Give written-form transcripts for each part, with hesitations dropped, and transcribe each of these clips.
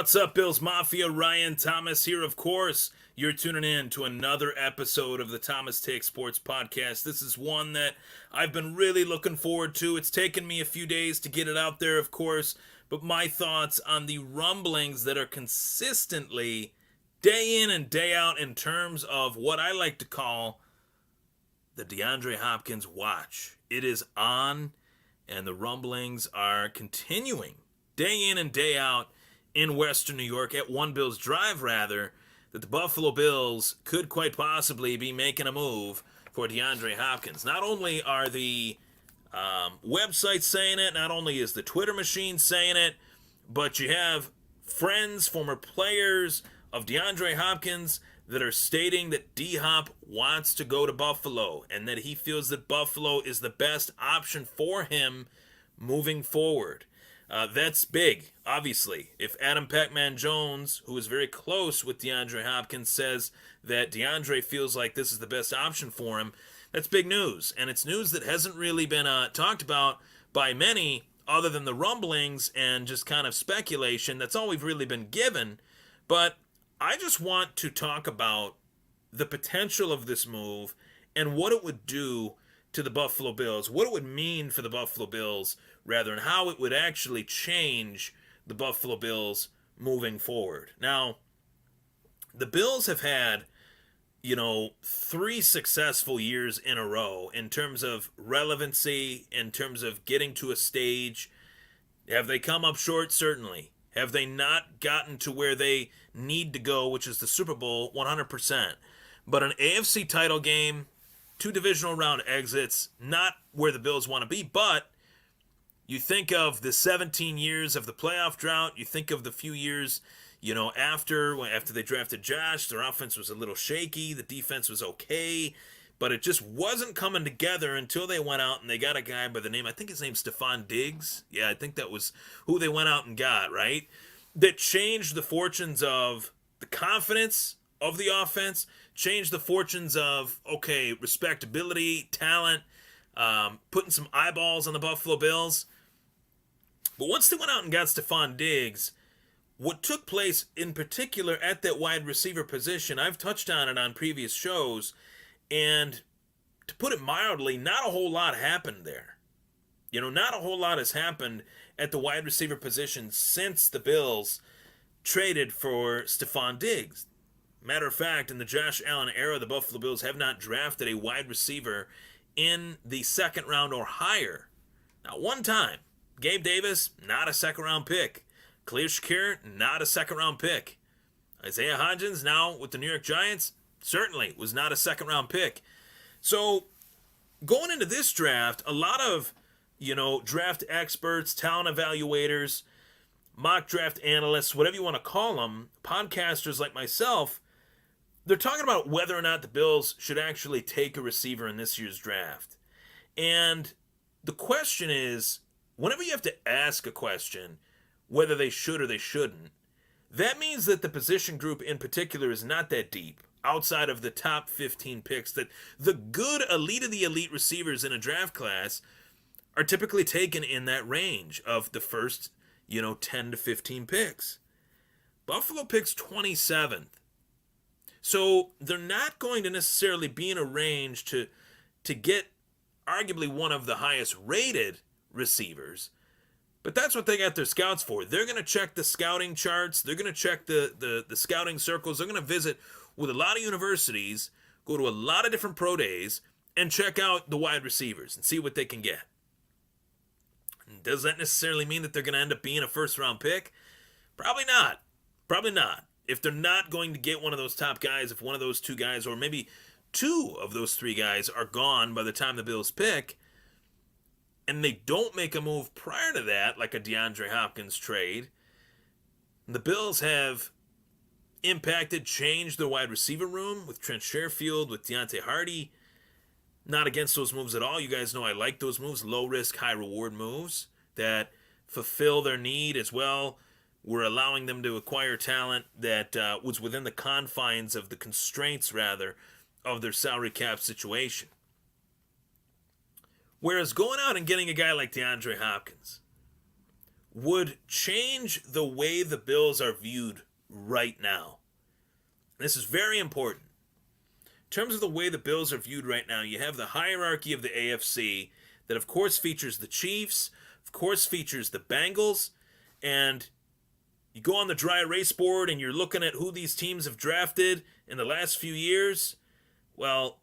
What's up, Bills Mafia? Ryan Thomas here, of course. You're tuning in to another episode of the Thomas Take Sports Podcast. This is one that I've been really looking forward to. It's taken me a few days to get it out there, of course, but my thoughts on the rumblings that are consistently, day in and day out, in terms of what I like to call the DeAndre Hopkins watch. It is on, and the rumblings are continuing, day in and day out, in Western New York, at One Bills Drive, rather, that the Buffalo Bills could quite possibly be making a move for DeAndre Hopkins. Not only are the websites saying it, not only is the Twitter machine saying it, but you have friends, former players of DeAndre Hopkins that are stating that D-Hop wants to go to Buffalo and that he feels that Buffalo is the best option for him moving forward. That's big, obviously. If Adam Pac-Man Jones, who is very close with DeAndre Hopkins, says that DeAndre feels like this is the best option for him, that's big news. And it's news that hasn't really been talked about by many other than the rumblings and just kind of speculation. That's all we've really been given. But I just want to talk about the potential of this move and what it would do to the Buffalo Bills, what it would mean for the Buffalo Bills, rather, and how it would actually change the Buffalo Bills moving forward. Now, the Bills have had, 3 successful years in a row in terms of relevancy, in terms of getting to a stage. Have they come up short? Certainly. Have they not gotten to where they need to go, which is the Super Bowl? 100%. But an AFC title game, 2 divisional round exits, not where the Bills want to be, but you think of the 17 years of the playoff drought, you think of the few years, after they drafted Josh, their offense was a little shaky, the defense was okay, but it just wasn't coming together until they went out and they got a guy by the name, I think his name's Stephon Diggs. Yeah, I think that was who they went out and got, right? That changed the fortunes of the confidence of the offense, changed the fortunes of, respectability, talent, putting some eyeballs on the Buffalo Bills. But once they went out and got Stephon Diggs, what took place in particular at that wide receiver position, I've touched on it on previous shows, and to put it mildly, not a whole lot happened there. Not a whole lot has happened at the wide receiver position since the Bills traded for Stephon Diggs. Matter of fact, in the Josh Allen era, the Buffalo Bills have not drafted a wide receiver in the second round or higher. Now, one time, Gabe Davis, not a second-round pick. Khalil Shakir, not a second-round pick. Isaiah Hodgins, now with the New York Giants, certainly was not a second-round pick. So, going into this draft, a lot of, draft experts, talent evaluators, mock draft analysts, whatever you want to call them, podcasters like myself, they're talking about whether or not the Bills should actually take a receiver in this year's draft. And the question is, whenever you have to ask a question, whether they should or they shouldn't, that means that the position group in particular is not that deep, outside of the top 15 picks, that the good elite of the elite receivers in a draft class are typically taken in that range of the first, 10 to 15 picks. Buffalo picks 27th. So they're not going to necessarily be in a range to get arguably one of the highest rated receivers, but that's what they got their scouts for. They're going to check the scouting charts. They're going to check the scouting circles. They're going to visit with a lot of universities, go to a lot of different pro days, and check out the wide receivers and see what they can get. Does that necessarily mean that they're going to end up being a first-round pick? Probably not. Probably not. If they're not going to get one of those top guys, if one of those 2 guys, or maybe 2 of those 3 guys are gone by the time the Bills pick, and they don't make a move prior to that, like a DeAndre Hopkins trade, the Bills have changed their wide receiver room with Trent Sherfield, with Deontay Hardy. Not against those moves at all. You guys know I like those moves, low-risk, high-reward moves that fulfill their need as well. We're allowing them to acquire talent that was within the confines of the constraints, rather, of their salary cap situation. Whereas going out and getting a guy like DeAndre Hopkins, would change the way the Bills are viewed right now. This is very important. In terms of the way the Bills are viewed right now, you have the hierarchy of the AFC that, of course, features the Chiefs, of course, features the Bengals, and you go on the dry erase board and you're looking at who these teams have drafted in the last few years. Well,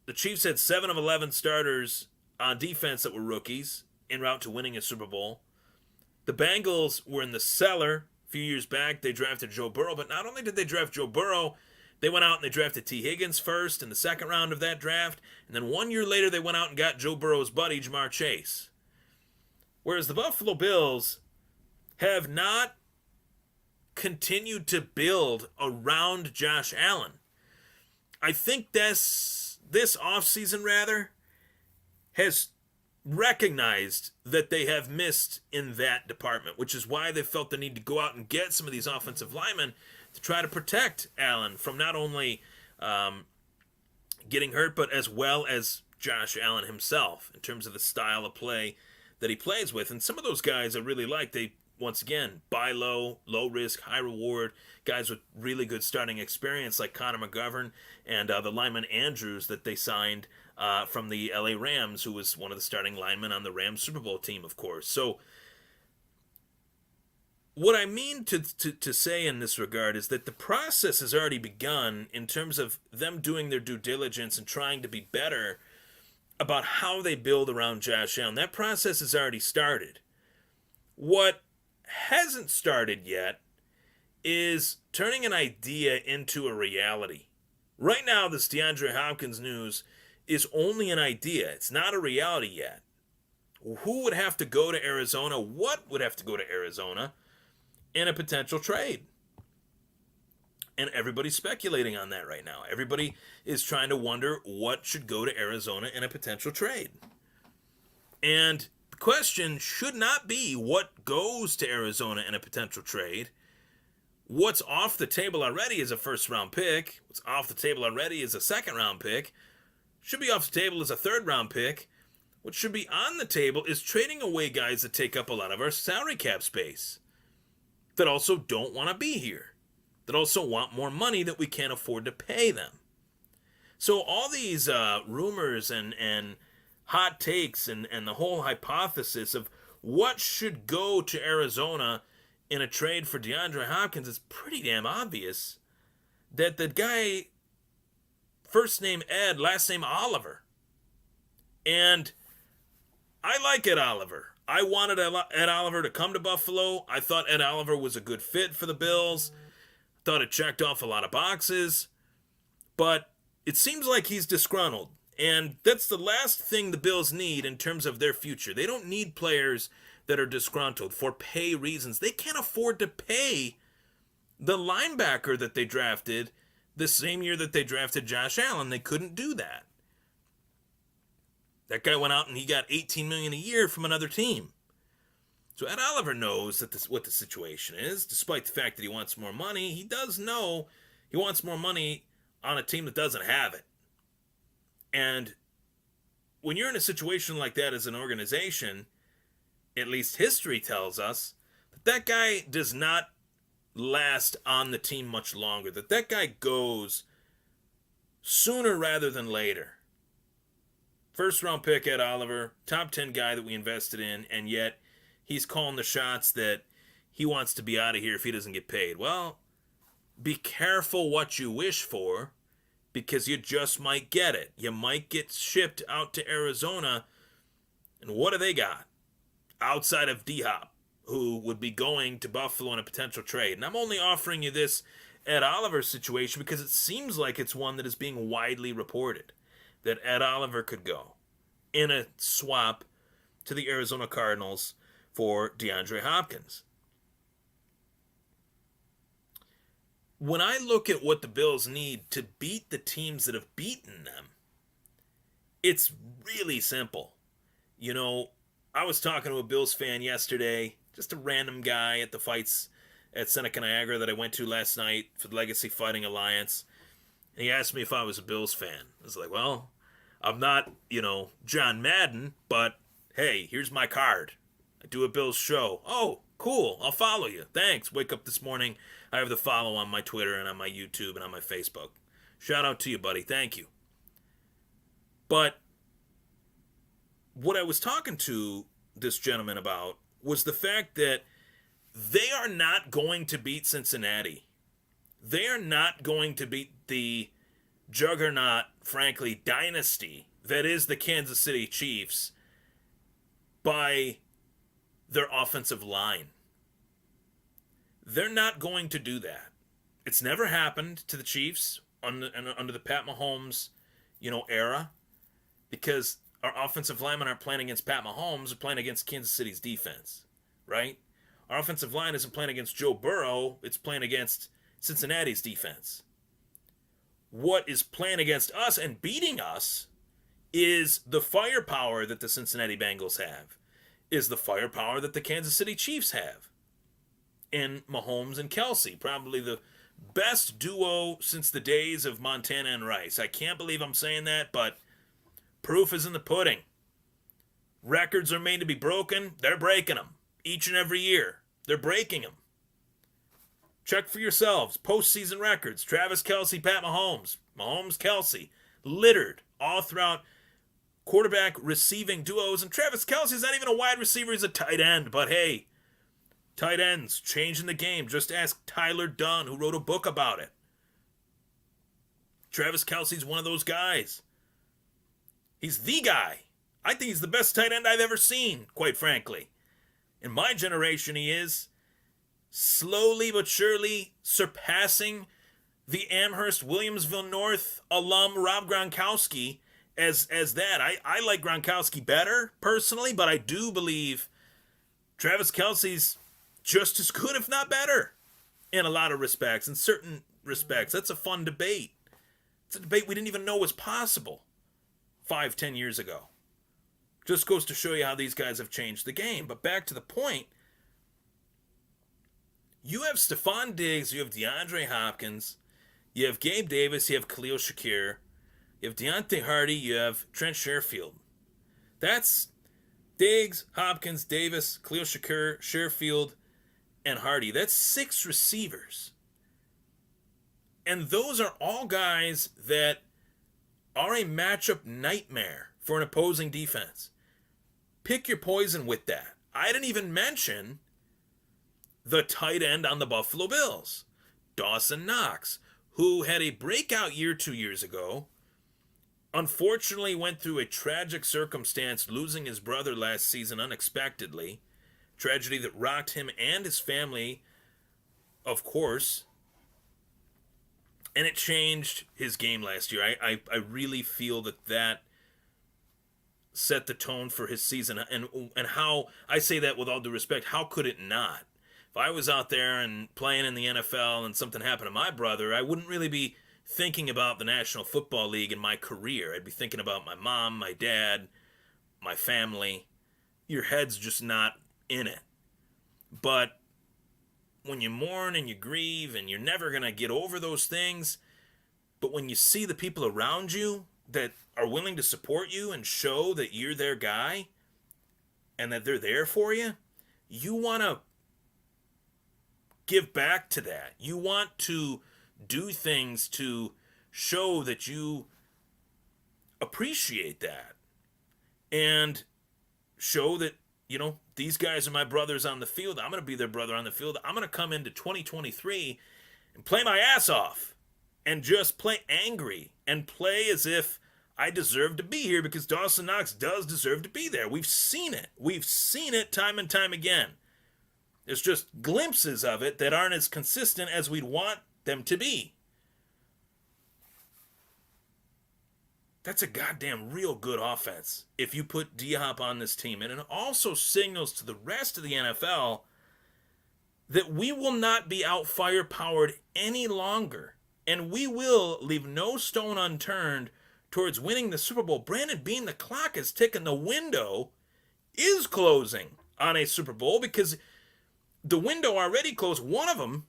the Chiefs had 7 of 11 starters on defense that were rookies en route to winning a Super Bowl. The Bengals were in the cellar a few years back. They drafted Joe Burrow, but not only did they draft Joe Burrow, they went out and they drafted T. Higgins first in the second round of that draft, and then 1 year later they went out and got Joe Burrow's buddy, Jamar Chase. Whereas the Buffalo Bills have not continued to build around Josh Allen. I think this offseason, rather, has recognized that they have missed in that department, which is why they felt the need to go out and get some of these offensive linemen to try to protect Allen from not only getting hurt, but as well as Josh Allen himself in terms of the style of play that he plays with. And some of those guys I really like. They, once again, buy low, low risk, high reward, guys with really good starting experience like Connor McGovern and the lineman Andrews that they signed from the LA Rams, who was one of the starting linemen on the Rams Super Bowl team, of course. So what I mean to say in this regard is that the process has already begun in terms of them doing their due diligence and trying to be better about how they build around Josh Allen. That process has already started. What hasn't started yet is turning an idea into a reality. Right now, this DeAndre Hopkins news is only an idea. It's not a reality yet. Who would have to go to Arizona? What would have to go to Arizona in a potential trade? And everybody's speculating on that right now. Everybody is trying to wonder what should go to Arizona in a potential trade. And the question should not be what goes to Arizona in a potential trade. What's off the table already is a first-round pick. What's off the table already is a second-round pick. Should be off the table is a third-round pick. What should be on the table is trading away guys that take up a lot of our salary cap space, that also don't want to be here, that also want more money that we can't afford to pay them. So all these rumors and hot takes and the whole hypothesis of what should go to Arizona in a trade for DeAndre Hopkins is pretty damn obvious that the guy, first name Ed, last name Oliver. And I like Ed Oliver. I wanted Ed Oliver to come to Buffalo. I thought Ed Oliver was a good fit for the Bills. Thought it checked off a lot of boxes. But it seems like he's disgruntled. And that's the last thing the Bills need in terms of their future. They don't need players that are disgruntled for pay reasons. They can't afford to pay the linebacker that they drafted the same year that they drafted Josh Allen. They couldn't do that. That guy went out and he got $18 million a year from another team. So Ed Oliver knows that what the situation is, despite the fact that he wants more money. He does know he wants more money on a team that doesn't have it. And when you're in a situation like that as an organization, at least history tells us that guy does not last on the team much longer, that guy goes sooner rather than later. First round pick, Ed Oliver, top 10 guy that we invested in, and yet he's calling the shots that he wants to be out of here if he doesn't get paid. Well, be careful what you wish for, because you just might get it. You might get shipped out to Arizona, and what do they got outside of D-Hop, who would be going to Buffalo in a potential trade? And I'm only offering you this Ed Oliver situation because it seems like it's one that is being widely reported, that Ed Oliver could go in a swap to the Arizona Cardinals for DeAndre Hopkins. When I look at what the Bills need to beat the teams that have beaten them, it's really simple. You know, I was talking to a Bills fan yesterday, just a random guy at the fights at Seneca Niagara that I went to last night for the Legacy Fighting Alliance. And he asked me if I was a Bills fan. I was like, well, I'm not, John Madden, but hey, here's my card. I do a Bills show. Oh, Cool. I'll follow you. Thanks. Wake up this morning. I have the follow on my Twitter and on my YouTube and on my Facebook. Shout out to you, buddy. Thank you. But what I was talking to this gentleman about was the fact that they are not going to beat Cincinnati. They are not going to beat the juggernaut, frankly, dynasty that is the Kansas City Chiefs by their offensive line. They're not going to do that. It's never happened to the Chiefs under the Pat Mahomes, era, because our offensive linemen aren't playing against Pat Mahomes, they're playing against Kansas City's defense, right? Our offensive line isn't playing against Joe Burrow, it's playing against Cincinnati's defense. What is playing against us and beating us is the firepower that the Cincinnati Bengals have, is the firepower that the Kansas City Chiefs have. In Mahomes and Kelsey, probably the best duo since the days of Montana and Rice. I can't believe I'm saying that, but proof is in the pudding. Records are made to be broken. They're breaking them each and every year. They're breaking them. Check for yourselves. Postseason records. Travis Kelsey, Pat Mahomes. Mahomes, Kelsey. Littered all throughout quarterback receiving duos. And Travis Kelsey's not even a wide receiver. He's a tight end. But hey, tight ends changing the game. Just ask Tyler Dunn, who wrote a book about it. Travis Kelsey's one of those guys. He's the guy. I think he's the best tight end I've ever seen, quite frankly. In my generation, he is slowly but surely surpassing the Amherst Williamsville North alum Rob Gronkowski as that. I like Gronkowski better, personally, but I do believe Travis Kelsey's just as good, if not better, in a lot of respects, in certain respects. That's a fun debate. It's a debate we didn't even know was possible 5-10 years ago. Just goes to show you how these guys have changed the game. But back to the point, you have Stephon Diggs, you have DeAndre Hopkins, you have Gabe Davis, you have Khalil Shakir, you have Deontay Hardy, you have Trent Sherfield. That's Diggs, Hopkins, Davis, Khalil Shakir, Sherfield, and Hardy. That's 6 receivers. And those are all guys that are a matchup nightmare for an opposing defense. Pick your poison with that. I didn't even mention the tight end on the Buffalo Bills, Dawson Knox, who had a breakout year 2 years ago, unfortunately went through a tragic circumstance, losing his brother last season unexpectedly, tragedy that rocked him and his family, of course, and it changed his game last year. I really feel that set the tone for his season, and how, I say that with all due respect, how could it not? If I was out there and playing in the NFL and something happened to my brother, I wouldn't really be thinking about the National Football League and my career. I'd be thinking about my mom, my dad, my family. Your head's just not in it. But when you mourn and you grieve and you're never going to get over those things, but when you see the people around you that are willing to support you and show that you're their guy and that they're there for you, you want to give back to that. You want to do things to show that you appreciate that and show that, these guys are my brothers on the field. I'm going to be their brother on the field. I'm going to come into 2023 and play my ass off and just play angry and play as if I deserve to be here, because Dawson Knox does deserve to be there. We've seen it. We've seen it time and time again. There's just glimpses of it that aren't as consistent as we'd want them to be. That's a goddamn real good offense if you put D-Hop on this team. And it also signals to the rest of the NFL that we will not be out-firepowered any longer. And we will leave no stone unturned towards winning the Super Bowl. Brandon Beane, the clock is ticking. The window is closing on a Super Bowl, because the window already closed. One of them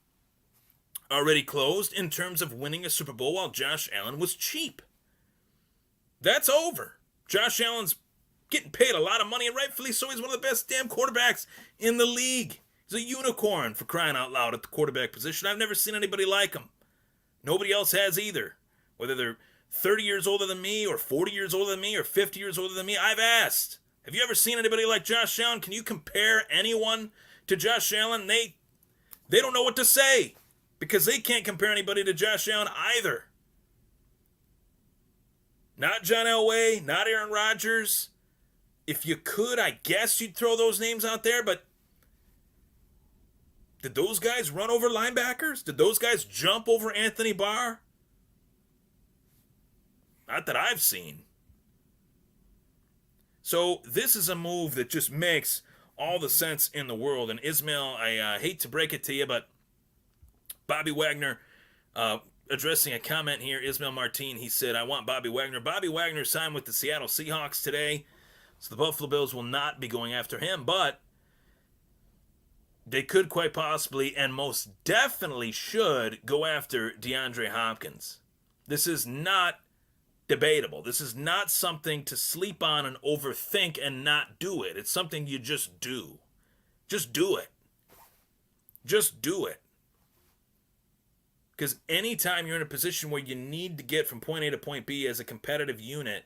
already closed in terms of winning a Super Bowl while Josh Allen was cheap. That's over. Josh Allen's getting paid a lot of money, and rightfully so. He's one of the best damn quarterbacks in the league. He's He's a unicorn, for crying out loud, at the quarterback position. I've never seen anybody like him. Nobody else has either. Whether they're 30 years older than me, or 40 years older than me, or 50 years older than me, I've asked. Have you ever seen anybody like Josh Allen? Can you compare anyone to Josh Allen? They don't know what to say, because they can't compare anybody to Josh Allen either. Not John Elway, not Aaron Rodgers. If you could, I guess you'd throw those names out there, but did those guys run over linebackers? Did those guys jump over Anthony Barr? Not that I've seen. So this is a move that just makes all the sense in the world. And Ismail, I hate to break it to you, but Bobby Wagner, addressing a comment here, Ismail Martin, he said, I want Bobby Wagner. Bobby Wagner signed with the Seattle Seahawks today, so the Buffalo Bills will not be going after him, but they could quite possibly and most definitely should go after DeAndre Hopkins. This is not debatable. This is not something to sleep on and overthink and not do it. It's something you just do. Just do it. Just do it. Because anytime you're in a position where you need to get from point A to point B as a competitive unit,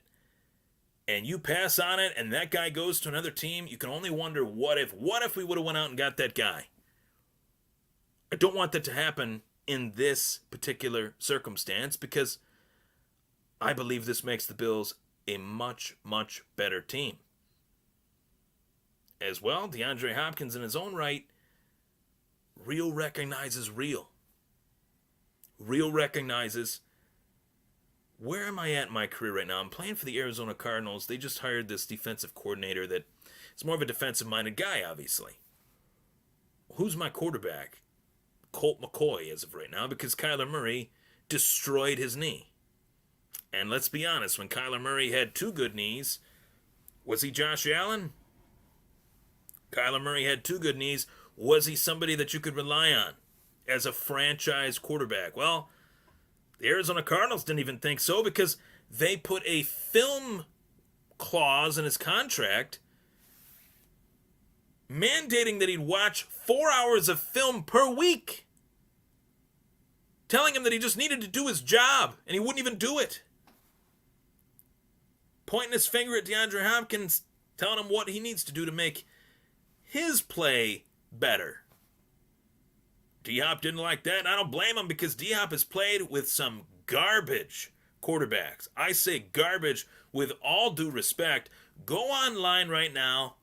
and you pass on it, and that guy goes to another team, you can only wonder, what if we would have went out and got that guy? I don't want that to happen in this particular circumstance, because I believe this makes the Bills a much, much better team. As well, DeAndre Hopkins in his own right, real recognizes real. Real recognizes, where am I at in my career right now? I'm playing for the Arizona Cardinals. They just hired this defensive coordinator that is more of a defensive-minded guy, obviously. Who's my quarterback? Colt McCoy as of right now, because Kyler Murray destroyed his knee. And let's be honest, when Kyler Murray had two good knees, was he Josh Allen? Kyler Murray had two good knees. Was he somebody that you could rely on as a franchise quarterback? Well, the Arizona Cardinals didn't even think so, because they put a film clause in his contract mandating that he'd watch 4 hours of film per week, telling him that he just needed to do his job, and he wouldn't even do it. Pointing his finger at DeAndre Hopkins, telling him what he needs to do to make his play better. D-Hop didn't like that, and I don't blame him, because D-Hop has played with some garbage quarterbacks. I say garbage with all due respect. Go online right now.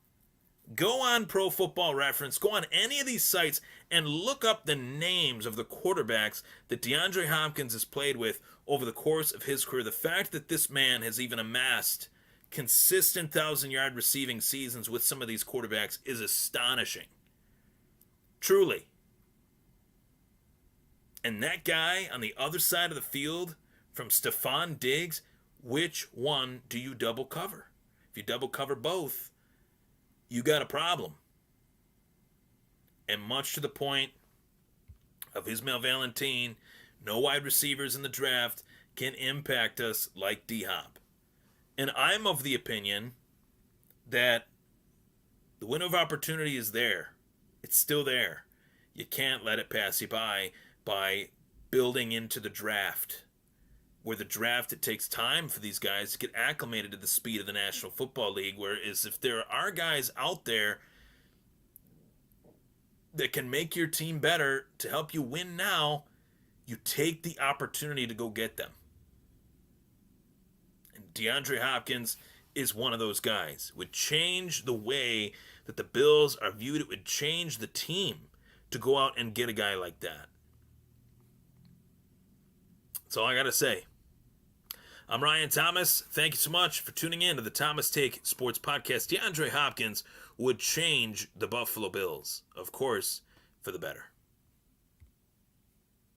Go on Pro Football Reference. Go on any of these sites and look up the names of the quarterbacks that DeAndre Hopkins has played with over the course of his career. The fact that this man has even amassed consistent 1,000-yard receiving seasons with some of these quarterbacks is astonishing. Truly. And that guy on the other side of the field from Stephon Diggs, which one do you double cover? If you double cover both, you got a problem. And much to the point of Ismail Valentin, no wide receivers in the draft can impact us like D-Hop. And I'm of the opinion that the window of opportunity is there. It's still there. You can't let it pass you by building into the draft. Where the draft, it takes time for these guys to get acclimated to the speed of the National Football League, whereas if there are guys out there that can make your team better to help you win now, you take the opportunity to go get them. And DeAndre Hopkins is one of those guys. It would change the way that the Bills are viewed. It would change the team to go out and get a guy like that. That's all I got to say. I'm Ryan Thomas. Thank you so much for tuning in to the Thomas Take Sports Podcast. DeAndre Hopkins would change the Buffalo Bills, of course, for the better.